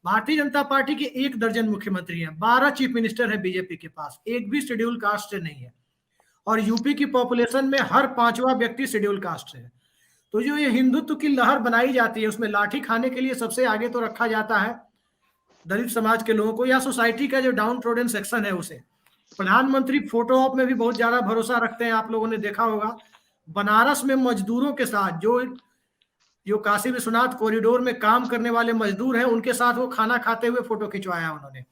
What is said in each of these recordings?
Bharatiya Janata party के 1 दर्जन मुख्यमंत्री हैं, 12 चीफ मिनिस्टर है बीजेपी के पास, एक भी शेड्यूल कास्ट से नहीं है। और यूपी की पॉपुलेशन में हर 5वां व्यक्ति शेड्यूल कास्ट से है। तो जो ये हिंदुत्व की लहर बनाई जाती है, उसमें लाठी खाने के लिए सबसे आगे तो रखा जाता है दलित समाज के लोगों को, या सोसाइटी का जो डाउन ट्रोडन सेक्शन है उसे। प्रधानमंत्री फोटो ऑप में भी बहुत ज्यादा भरोसा रखते हैं, आप लोगों ने देखा होगा। बनारस में मजदूरों के साथ, जो जो काशी विश्वनाथ कॉरिडोर में काम करने वाले मजदूर हैं, उनके साथ वो खाना खाते हुए फोटो खिंचवाया उन्होंने।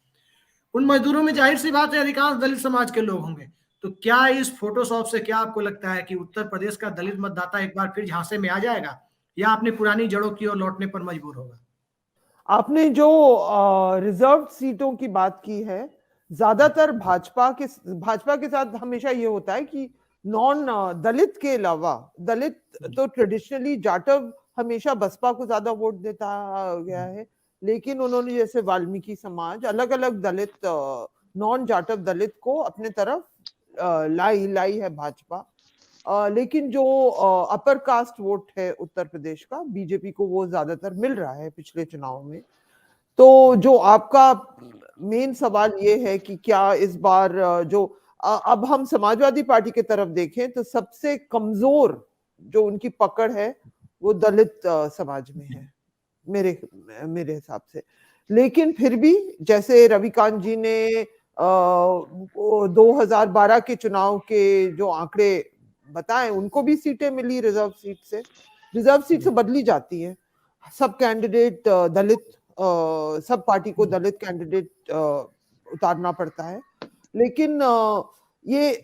उन मजदूरों में जाहिर सी बात है अधिकांश दलित समाज के लोग होंगे। तो क्या इस फोटोशॉप से, क्या आपको लगता है कि उत्तर प्रदेश का दलित मतदाता एक बार फिर झांसे में आ जाएगा, या अपनी पुरानी जड़ों की ओर लौटने पर मजबूर होगा? आपने जो रिजर्व सीटों की बात की है, ज्यादातर भाजपा के साथ हमेशा ये होता है कि नॉन दलित के अलावा, दलित तो ट्रेडिशनली जाटव हमेशा बसपा को ज्यादा वोट देता गया है, लेकिन उन्होंने जैसे वाल्मीकि समाज, अलग अलग दलित, नॉन जाटव दलित को अपने तरफ लाई है भाजपा। लेकिन जो अपर कास्ट वोट है उत्तर प्रदेश का, बीजेपी को वो ज्यादातर मिल रहा है पिछले चुनाव में। तो जो आपका मेन सवाल ये है कि क्या इस बार अब हम समाजवादी पार्टी की तरफ देखें तो सबसे कमजोर जो उनकी पकड़ है वो दलित समाज में है मेरे हिसाब से। लेकिन फिर भी जैसे रविकांत जी ने 2012 के चुनाव के जो आंकड़े बताएं, उनको भी सीटें मिली रिजर्व सीट से। रिजर्व सीट से बदली जाती है, सब कैंडिडेट दलित, सब पार्टी को दलित कैंडिडेट उतारना पड़ता है। लेकिन ये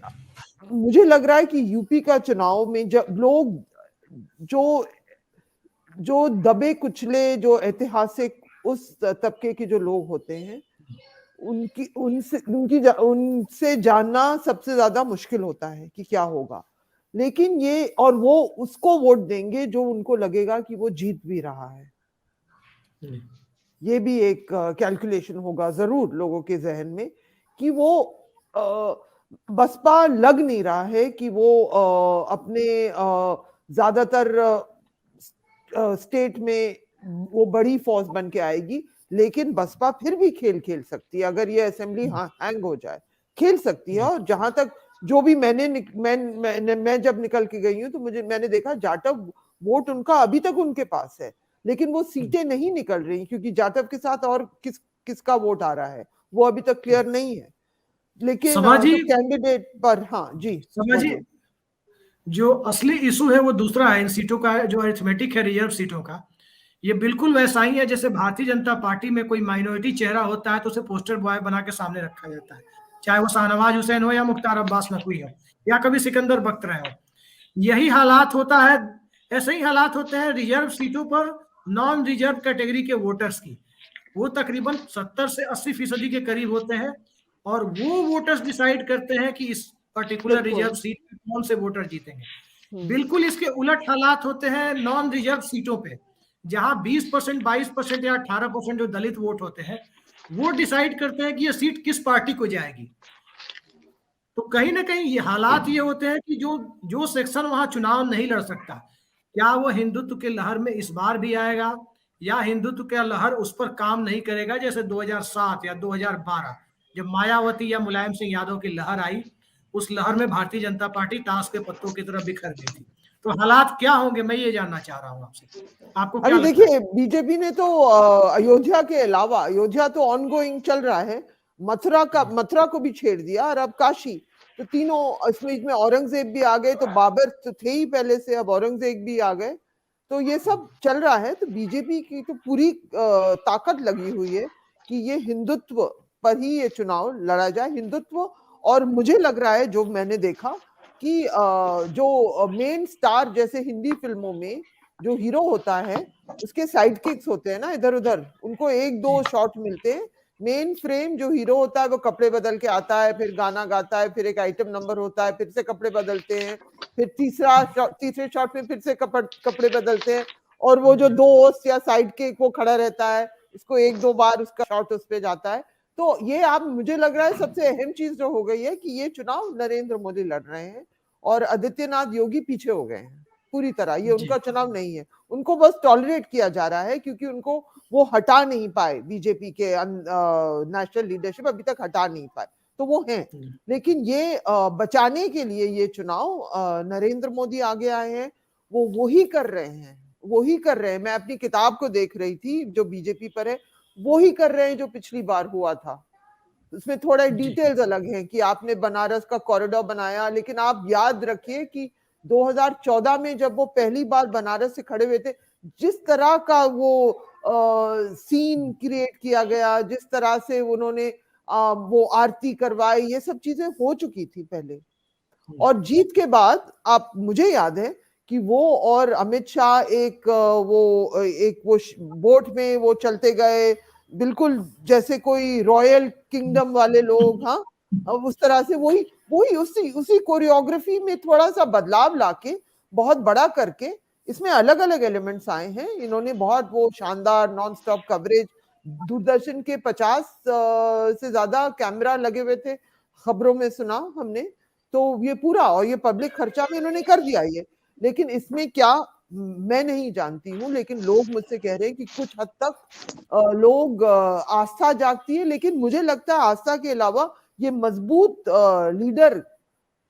मुझे लग रहा है कि यूपी का चुनाव में जब लोग जो दबे कुचले, जो ऐतिहासिक उस तबके के जो लोग होते हैं, उनसे जानना सबसे ज्यादा मुश्किल होता है कि क्या होगा। लेकिन ये, और वो उसको वोट देंगे जो उनको लगेगा कि वो जीत भी रहा है। ये भी एक कैलकुलेशन होगा जरूर लोगों के जहन में कि वो बसपा लग नहीं रहा है कि वो अपने ज्यादातर स्टेट में वो बड़ी फोर्स बन के आएगी। लेकिन बसपा फिर भी खेल सकती है, अगर ये असेंबली हैंग हो जाए खेल सकती है। और जहां तक जो भी मैं जब निकल के गई हूँ तो मैंने देखा जाटव वोट उनका अभी तक उनके पास है, लेकिन वो सीटें नहीं निकल रही क्योंकि जाटव के साथ और किसका वोट आ रहा है वो अभी तक क्लियर नहीं है। लेकिन तो कैंडिडेट पर, हाँ जी समझिए, जो असली इशू है वो दूसरा है इन सीटों का, जो अरिथमेटिक है रिजर्व सीटों का। ये बिल्कुल वैसा ही है जैसे भारतीय जनता पार्टी में कोई माइनॉरिटी चेहरा होता है तो उसे पोस्टर बॉय बना के सामने रखा जाता है, चाहे वो शाहनवाज हुसैन हो या मुख्तार अब्बास नकवी हो या कभी सिकंदर बख्तर हो। यही हालात होता है, ऐसे ही हालात होते हैं रिजर्व सीटों पर नॉन रिजर्व कैटेगरी के वोटर्स की। वो तकरीबन 70 से 80% के करीब होते हैं, और वो वोटर्स डिसाइड करते हैं कि इस पर्टिकुलर रिजर्व सीट में कौन से वोटर जीतेंगे। बिल्कुल इसके उलट हालात होते हैं नॉन रिजर्व सीटों पे, जहां 20%, 22% या 18% जो दलित वोट होते हैं वो डिसाइड करते हैं कि ये सीट किस पार्टी को जाएगी। तो कहीं ना कहीं ये हालात ये होते हैं कि जो जो सेक्शन वहां चुनाव नहीं लड़ सकता, क्या वो हिंदुत्व के लहर में इस बार भी आएगा, या हिंदुत्व का लहर उस पर काम नहीं करेगा जैसे 2007 या 2012 जब मायावती या मुलायम सिंह यादव की लहर आई। उस लहर में भारतीय जनता पार्टी ताश के पत्तों की तरह बिखर गई थी। तो हालात क्या होंगे मैं ये जानना चाह रहा हूं आपसे, आपको क्या अभी लगता है? देखिए, बीजेपी ने तो अयोध्या के अलावा, अयोध्या तो ऑनगोइंग चल रहा है, मथुरा को भी छेड़ दिया, और अब काशी, तो तीनों इसमें औरंगजेब भी आ गए, तो बाबर तो थे ही पहले से, अब औरंगजेब भी आ गए, तो ये सब चल रहा है। तो बीजेपी की तो पूरी ताकत लगी हुई है कि ये हिंदुत्व पर ही ये चुनाव लड़ा जाए, हिंदुत्व। और मुझे लग रहा है, जो मैंने देखा कि जो मेन स्टार जैसे हिंदी फिल्मों में जो हीरो होता है उसके साइड किक्स होते हैं ना इधर उधर, उनको एक दो शॉट मिलते हैं। मेन फ्रेम जो हीरो होता है वो कपड़े बदल के आता है, फिर गाना गाता है, फिर एक आइटम नंबर होता है, फिर से कपड़े बदलते हैं, फिर तीसरे शॉट में फिर से कपड़े बदलते हैं, और वो जो दोस्त या साइड किक वो खड़ा रहता है, उसको एक दो बार उसका शॉट उस पे जाता है। तो ये आप, मुझे लग रहा है सबसे अहम चीज जो हो गई है कि ये चुनाव नरेंद्र मोदी लड़ रहे हैं और आदित्यनाथ योगी पीछे हो गए हैं। पूरी तरह, ये उनका चुनाव नहीं है। उनको बस टॉलरेट किया जा रहा है क्योंकि उनको वो हटा नहीं पाए, बीजेपी के नेशनल लीडरशिप अभी तक हटा नहीं पाए, तो वो हैं। लेकिन ये बचाने के लिए ये चुनाव नरेंद्र मोदी आगे आए हैं, वो ही कर रहे हैं, वो ही कर रहे हैं। मैं अपनी किताब को देख रही थी जो बीजेपी पर है, वो ही कर रहे हैं जो पिछली बार हुआ था। उसमें थोड़ा डिटेल्स अलग हैं कि आपने बनारस का कॉरिडोर बनाया, लेकिन आप याद रखिए कि 2014 में जब वो पहली बार बनारस से खड़े हुए थे, जिस तरह का वो सीन क्रिएट किया गया, जिस तरह से उन्होंने वो आरती करवाई, ये सब चीजें हो चुकी थी पहले। और जीत के बाद आप, मुझे याद है कि वो और अमित शाह एक वो बोट में वो चलते गए, बिल्कुल जैसे कोई रॉयल किंगडम वाले लोग। हाँ, उस तरह से वही उसी कोरियोग्राफी में थोड़ा सा बदलाव लाके बहुत बड़ा करके इसमें अलग अलग एलिमेंट्स आए हैं। इन्होंने बहुत वो शानदार नॉन स्टॉप कवरेज, दूरदर्शन के 50 से ज्यादा कैमरा लगे हुए थे, खबरों में सुना हमने। तो ये पूरा, और ये पब्लिक खर्चा में इन्होंने कर दिया ये। लेकिन इसमें क्या, मैं नहीं जानती हूँ, लेकिन लोग मुझसे कह रहे हैं कि कुछ हद तक लोग आस्था जागती है। लेकिन मुझे लगता है आस्था के अलावा ये मजबूत लीडर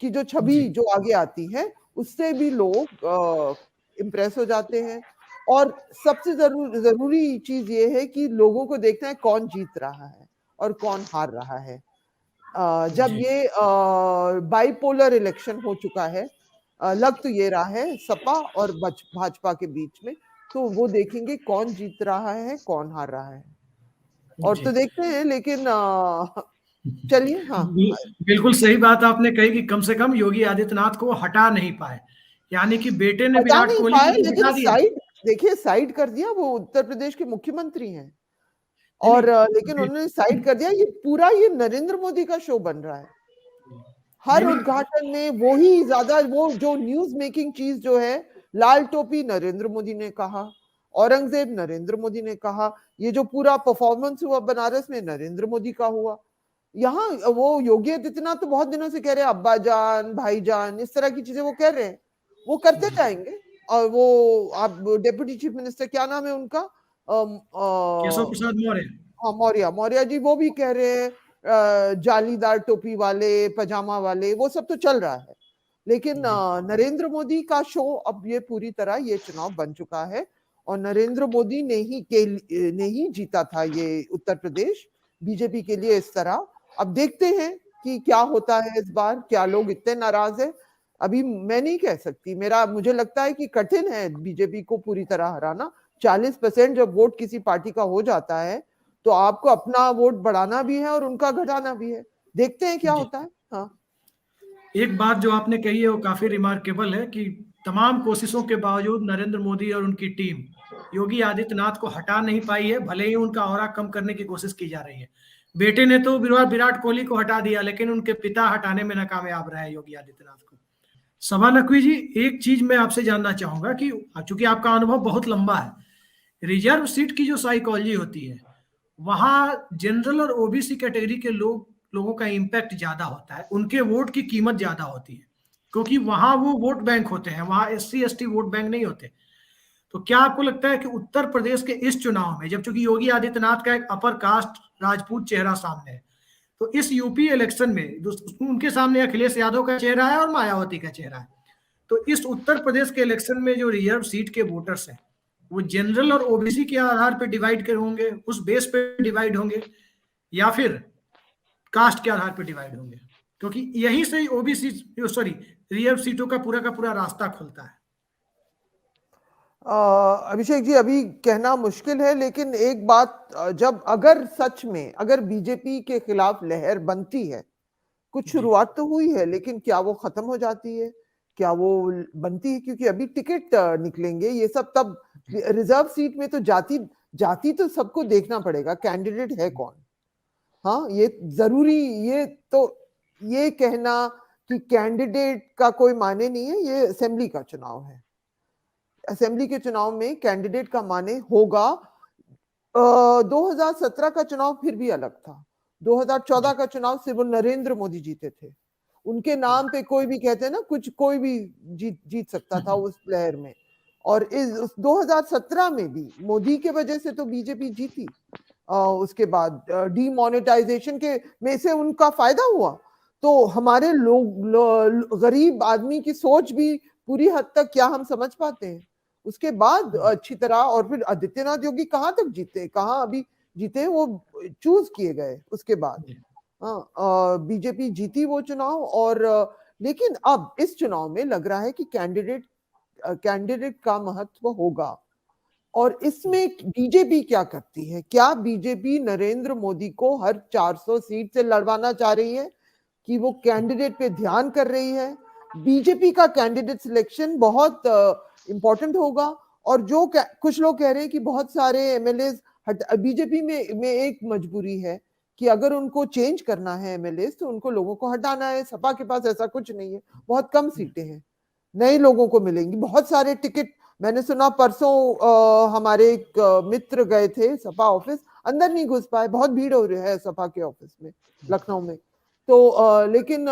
की जो छवि जो आगे आती है, उससे भी लोग इम्प्रेस हो जाते हैं। और सबसे जरूरी चीज ये है कि लोगों को देखना है कौन जीत रहा है और कौन हार रहा है। जब ये बाइपोलर इलेक्शन हो चुका है, लग तो ये रहा है सपा और भाजपा के बीच में, तो वो देखेंगे कौन जीत रहा है कौन हार रहा है, और तो देखते हैं। लेकिन चलिए, हाँ, बिल्कुल सही बात आपने कही कि कम से कम योगी आदित्यनाथ को हटा नहीं पाए, यानी कि बेटे ने हटा विराट नहीं कोहली पाए, को लेकिन हटा दिया। साइड, देखिए साइड कर दिया। वो उत्तर प्रदेश के मुख्यमंत्री हैं, और लेकिन उन्होंने साइड कर दिया। ये पूरा ये नरेंद्र मोदी का शो बन रहा है। हर उद्घाटन में वही ज्यादा, वो जो न्यूज मेकिंग चीज जो है, लाल टोपी नरेंद्र मोदी ने कहा, औरंगजेब नरेंद्र मोदी ने कहा, ये जो पूरा परफॉर्मेंस हुआ बनारस में नरेंद्र मोदी का हुआ। यहाँ वो योगी आदित्यनाथ तो बहुत दिनों से कह रहे हैं अब्बा जान, भाई जान, इस तरह की चीजें वो कह रहे हैं, वो करते जाएंगे। और वो आप डेप्यूटी चीफ मिनिस्टर, क्या नाम है उनका, केशव प्रसाद मौर्य, हाँ, मौर्य जी, वो भी कह रहे हैं जालीदार टोपी वाले, पजामा वाले, वो सब तो चल रहा है। लेकिन नरेंद्र मोदी का शो अब ये पूरी तरह ये चुनाव बन चुका है, और नरेंद्र मोदी ने ही जीता था ये उत्तर प्रदेश बीजेपी के लिए इस तरह। अब देखते हैं कि क्या होता है इस बार, क्या लोग इतने नाराज है, अभी मैं नहीं कह सकती। मुझे लगता है कि कठिन है बीजेपी को पूरी तरह हराना। 40% जब वोट किसी पार्टी का हो जाता है, तो आपको अपना वोट बढ़ाना भी है और उनका घटाना भी है। देखते हैं क्या होता है। हाँ, एक बात जो आपने कही है वो काफी रिमार्केबल है कि तमाम कोशिशों के बावजूद नरेंद्र मोदी और उनकी टीम योगी आदित्यनाथ को हटा नहीं पाई है, भले ही उनका ऑरा कम करने की कोशिश की जा रही है। बेटे ने तो विराट कोहली को हटा दिया, लेकिन उनके पिता हटाने में नाकामयाब रहे योगी आदित्यनाथ को। सभा नकवी जी, एक चीज मैं आपसे जानना चाहूंगा कि चूंकि आपका अनुभव बहुत लंबा है, रिजर्व सीट की जो साइकोलॉजी होती है, वहां जनरल और ओबीसी कैटेगरी के लोगों का इम्पैक्ट ज्यादा होता है, उनके वोट की कीमत ज्यादा होती है, क्योंकि वहां वो वोट बैंक होते हैं, वहां एससी एसटी वोट बैंक नहीं होते। तो क्या आपको लगता है कि उत्तर प्रदेश के इस चुनाव में, जब चूंकि योगी आदित्यनाथ का एक अपर कास्ट राजपूत चेहरा सामने है, तो इस यूपी इलेक्शन में उनके सामने अखिलेश यादव का चेहरा है और मायावती का चेहरा है, तो इस उत्तर प्रदेश के इलेक्शन में जो रिजर्व सीट के वोटर्स हैं, वो जनरल और ओबीसी के आधार पर डिवाइड होंगे, उस बेस पे डिवाइड होंगे, या फिर कास्ट के आधार पर डिवाइड होंगे? क्योंकि यहीं से ओबीसी रिजर्व सीटों का पूरा रास्ता खुलता है। अभिषेक जी, अभी कहना मुश्किल है, लेकिन एक बात, जब अगर सच में अगर बीजेपी के खिलाफ लहर बनती है, कुछ शुरुआत तो हुई है, लेकिन क्या वो खत्म हो जाती है, क्या वो बनती है? क्योंकि अभी टिकट निकलेंगे ये सब, तब रिजर्व सीट में तो जाति तो सबको देखना पड़ेगा, कैंडिडेट है कौन। हाँ, ये जरूरी, ये कहना कि कैंडिडेट का कोई माने नहीं है, ये असेंबली का चुनाव है। असेंबली के चुनाव में कैंडिडेट का माने होगा। 2017 का चुनाव फिर भी अलग था। 2014 का चुनाव सिर्फ नरेंद्र मोदी जीते थे, उनके नाम पे कोई भी कहते हैं ना, कुछ कोई भी जीत सकता था उस लहर में। और इस 2017 में भी मोदी के वजह से तो बीजेपी जीती। उसके बाद डीमोनेटाइजेशन के में से उनका फायदा हुआ। तो हमारे गरीब आदमी की सोच भी पूरी हद तक क्या हम समझ पाते हैं? उसके बाद अच्छी तरह, और फिर आदित्यनाथ योगी कहाँ तक जीते, कहाँ अभी जीते, वो चूज किए गए उसके बाद। हाँ, बीजेपी जीती वो चुनाव। और लेकिन अब इस चुनाव में लग रहा है कि कैंडिडेट का महत्व होगा। और इसमें बीजेपी क्या करती है? क्या बीजेपी नरेंद्र मोदी को हर 400 सीट से लड़वाना चाह रही है, कि वो कैंडिडेट पे ध्यान कर रही है? बीजेपी का कैंडिडेट सिलेक्शन बहुत इंपॉर्टेंट होगा। और जो कुछ लोग कह रहे हैं कि बहुत सारे एमएलए बीजेपी में एक मजबूरी है कि अगर उनको चेंज करना है एमएलए तो उनको लोगों को हटाना है। सपा के पास ऐसा कुछ नहीं है, बहुत कम सीटें हैं, नए लोगों को मिलेंगी। बहुत सारे टिकट, मैंने सुना परसों हमारे एक मित्र गए थे सपा ऑफिस, अंदर नहीं घुस पाए, बहुत भीड़ हो रही है सपा के ऑफिस में लखनऊ में। तो लेकिन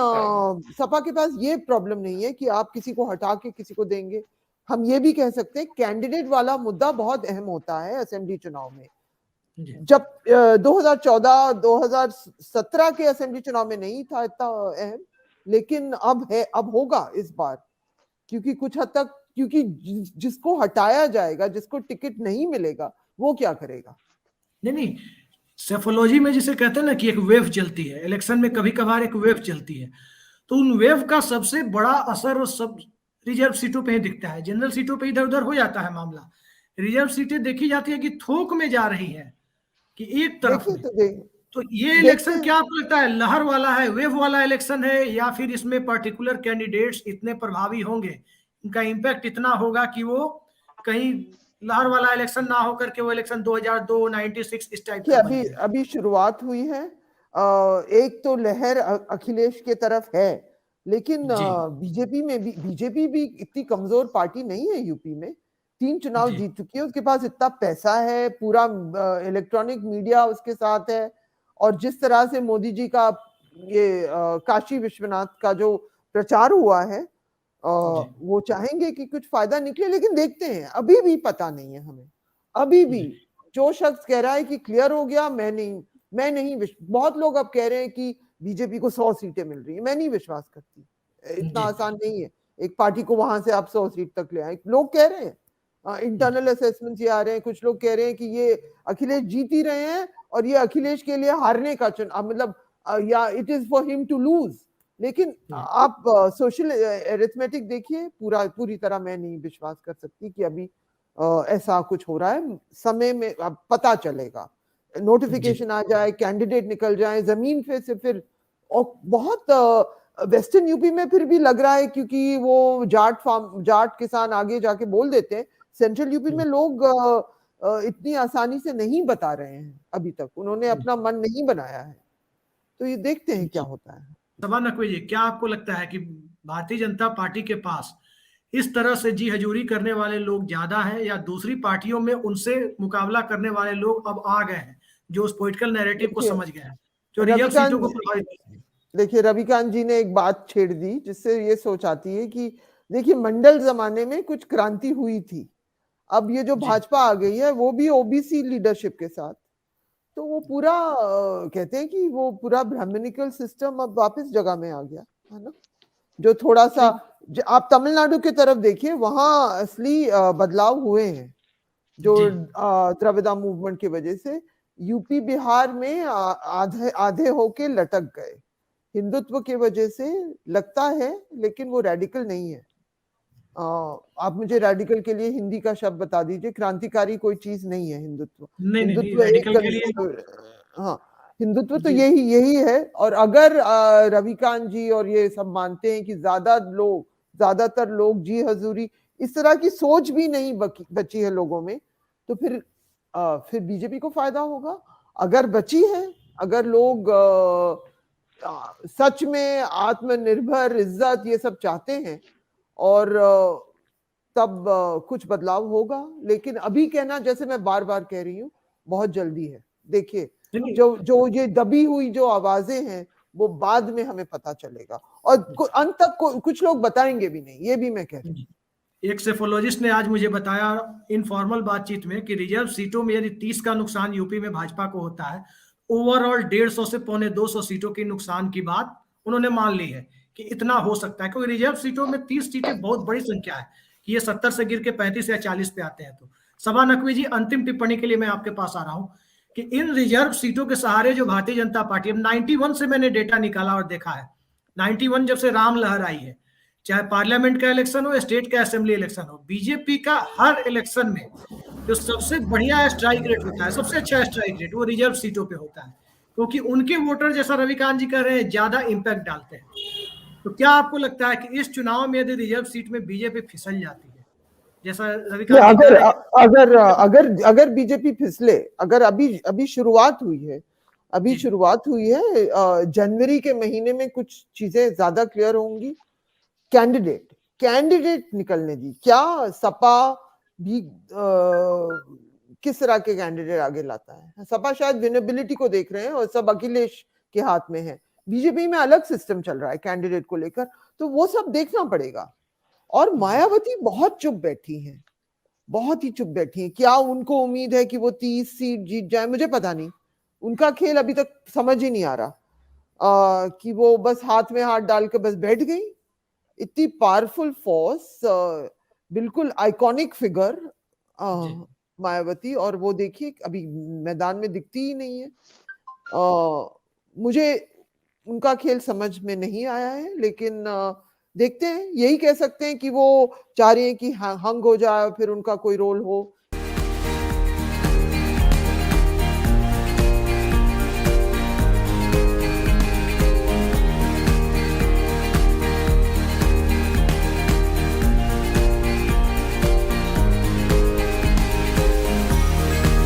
सपा के पास ये प्रॉब्लम नहीं है कि आप किसी को हटा के किसी को देंगे। हम ये भी कह सकते हैं कैंडिडेट वाला मुद्दा बहुत अहम होता है असेंबली चुनाव में। जब 2014 2017 के असेंबली चुनाव में नहीं था इतना अहम, लेकिन अब है, अब होगा इस बार। क्योंकि कुछ हद तक, क्योंकि जिसको हटाया जाएगा, जिसको टिकट नहीं मिलेगा, वो क्या करेगा? नहीं, सेफोलॉजी में जिसे कहते हैं ना कि एक वेव चलती है, इलेक्शन में कभी कभार एक वेव चलती है, तो उन वेव का सबसे बड़ा असर वो सब रिजर्व सीटों पे ही दिखता है। जनरल सीटों पे इधर उधर हो जाता है मामला, रिजर्व सीटें देखी जाती है कि थोक में जा रही है, कि एक तरफ में। तो ये इलेक्शन क्या आपको लगता है, लहर वाला है, वेव वाला इलेक्शन है, या फिर इसमें पर्टिकुलर कैंडिडेट्स इतने प्रभावी होंगे, इनका इम्पैक्ट इतना होगा कि वो कहीं लहर वाला इलेक्शन ना होकर के वो इलेक्शन 2002 96 इस टाइप का बन जाए? अभी शुरुआत हुई है। एक तो लहर अखिलेश के तरफ है, लेकिन बीजेपी भी इतनी कमजोर पार्टी नहीं है। यूपी में 3 चुनाव जीत चुकी है, उसके पास इतना पैसा है, पूरा इलेक्ट्रॉनिक मीडिया उसके साथ है। और जिस तरह से मोदी जी का ये काशी विश्वनाथ का जो प्रचार हुआ है, वो चाहेंगे कि कुछ फायदा निकले। लेकिन देखते हैं, अभी भी पता नहीं है हमें। अभी भी जो शख्स कह रहा है कि क्लियर हो गया, मैं नहीं बहुत लोग अब कह रहे हैं कि बीजेपी को 100 सीटें मिल रही है। मैं नहीं विश्वास करती, इतना आसान नहीं है एक पार्टी को वहां से आप 100 सीट तक ले आए। लोग कह रहे हैं, इंटरनल असेसमेंट ये आ रहे हैं, कुछ लोग कह रहे हैं कि ये अखिलेश जीत ही रहे हैं और ये अखिलेश के लिए हारने का चुनाव, मतलब या it is for him to lose. लेकिन आप सोशल अरिथमेटिक देखिए, पूरी तरह मैं नहीं विश्वास कर सकती कि अभी ऐसा कुछ हो रहा है। समय में अब पता चलेगा, नोटिफिकेशन आ जाए, कैंडिडेट निकल जाए जमीन पे से फिर। और बहुत वेस्टर्न यूपी में फिर भी लग रहा है, क्योंकि वो जाट किसान आगे जाके बोल देते हैं। सेंट्रल यूपी में लोग इतनी आसानी से नहीं बता रहे हैं, अभी तक उन्होंने अपना मन नहीं बनाया है। तो ये देखते हैं क्या होता है। सभा नकवी जी, क्या आपको लगता है कि भारतीय जनता पार्टी के पास इस तरह से जी हजूरी करने वाले लोग ज्यादा हैं, या दूसरी पार्टियों में उनसे मुकाबला करने वाले लोग अब आ गए हैं जो उस पॉलिटिकल नैरेटिव को समझ गए हैं, जो रिजर्व सीटों को प्रभावित करते हैं? देखिए, रविकांत जी ने एक बात छेड़ दी जिससे ये सोच आती है कि देखिए, मंडल जमाने में कुछ क्रांति हुई थी। अब ये जो भाजपा आ गई है वो भी ओबीसी लीडरशिप के साथ, तो वो पूरा कहते हैं कि वो पूरा ब्राह्मणिकल सिस्टम अब वापस जगह में आ गया है ना। जो थोड़ा सा आप तमिलनाडु की तरफ देखिए, वहां असली बदलाव हुए हैं जो द्रविड़ा मूवमेंट की वजह से। यूपी बिहार में आधे होके लटक गए हिंदुत्व की वजह से, लगता है, लेकिन वो रेडिकल नहीं है। आप मुझे रेडिकल के लिए हिंदी का शब्द बता दीजिए। क्रांतिकारी कोई चीज नहीं है हिंदुत्व। हिंदुत्व एक, हाँ, हिंदुत्व तो यही है। और अगर रविकांत जी और ये सब मानते हैं कि ज्यादातर लोग जी हजूरी, इस तरह की सोच भी नहीं बची है लोगों में, तो फिर बीजेपी को फायदा होगा। अगर बची है, अगर लोग सच में आत्मनिर्भर, इज्जत, ये सब चाहते हैं, और तब कुछ बदलाव होगा। लेकिन अभी कहना, जैसे मैं बार बार कह रही हूँ, बहुत जल्दी है। देखिए, जो ये दबी हुई जो आवाजें हैं वो बाद में हमें पता चलेगा। और अंत तक कुछ लोग बताएंगे भी नहीं, ये भी मैं कह रही हूँ। एक सेफोलॉजिस्ट ने आज मुझे बताया इनफॉर्मल बातचीत में कि रिजर्व सीटों में यदि 30 का नुकसान यूपी में भाजपा को होता है, ओवरऑल 150 से पौने 200 सीटों के नुकसान की बात उन्होंने मान ली है कि इतना हो सकता है, क्योंकि रिजर्व सीटों में 30 सीटें बहुत बड़ी संख्या है कि ये 70 से गिर के 35 या 40 पे आते हैं। तो सभा नकवी जी, अंतिम टिप्पणी के लिए मैं आपके पास आ रहा हूं कि इन रिजर्व सीटों के सहारे जो भारतीय जनता पार्टी, 91 से मैंने डेटा निकाला और देखा है, 91 जब से राम लहर आई है, चाहे पार्लियामेंट का इलेक्शन हो, स्टेट का असेंबली इलेक्शन हो, बीजेपी का हर इलेक्शन में जो सबसे बढ़िया स्ट्राइक रेट होता है, सबसे अच्छा स्ट्राइक रेट वो रिजर्व सीटों पे होता है, क्योंकि उनके वोटर, जैसा रविकांत जी कह रहे हैं, ज्यादा इंपैक्ट डालते हैं। तो क्या आपको लगता है कि इस चुनाव में यदि रिजर्व सीट में बीजेपी फिसल जाती है, जैसा रविकांत जी कह रहे हैं, अगर बीजेपी फिसले, अगर अभी शुरुआत हुई है, जनवरी के महीने में कुछ चीजें ज्यादा क्लियर होंगी। कैंडिडेट निकलने दी, क्या सपा भी किस तरह के कैंडिडेट आगे लाता है। सपा शायद विनेबिलिटी को देख रहे हैं और सब अखिलेश के हाथ में है। बीजेपी में अलग सिस्टम चल रहा है कैंडिडेट को लेकर, तो वो सब देखना पड़ेगा। और मायावती बहुत चुप बैठी हैं, बहुत ही चुप बैठी हैं। क्या उनको उम्मीद है कि वो 30 सीट जीत जाए? मुझे पता नहीं, उनका खेल अभी तक समझ ही नहीं आ रहा कि वो बस हाथ में हाथ डाल के बस बैठ गई। इतनी पावरफुल फोर्स, बिल्कुल आइकॉनिक फिगर मायावती, और वो देखिए अभी मैदान में दिखती ही नहीं है। मुझे उनका खेल समझ में नहीं आया है, लेकिन देखते हैं। यही कह सकते हैं कि वो चाह रही हैं कि हंग हो जाए, फिर उनका कोई रोल हो।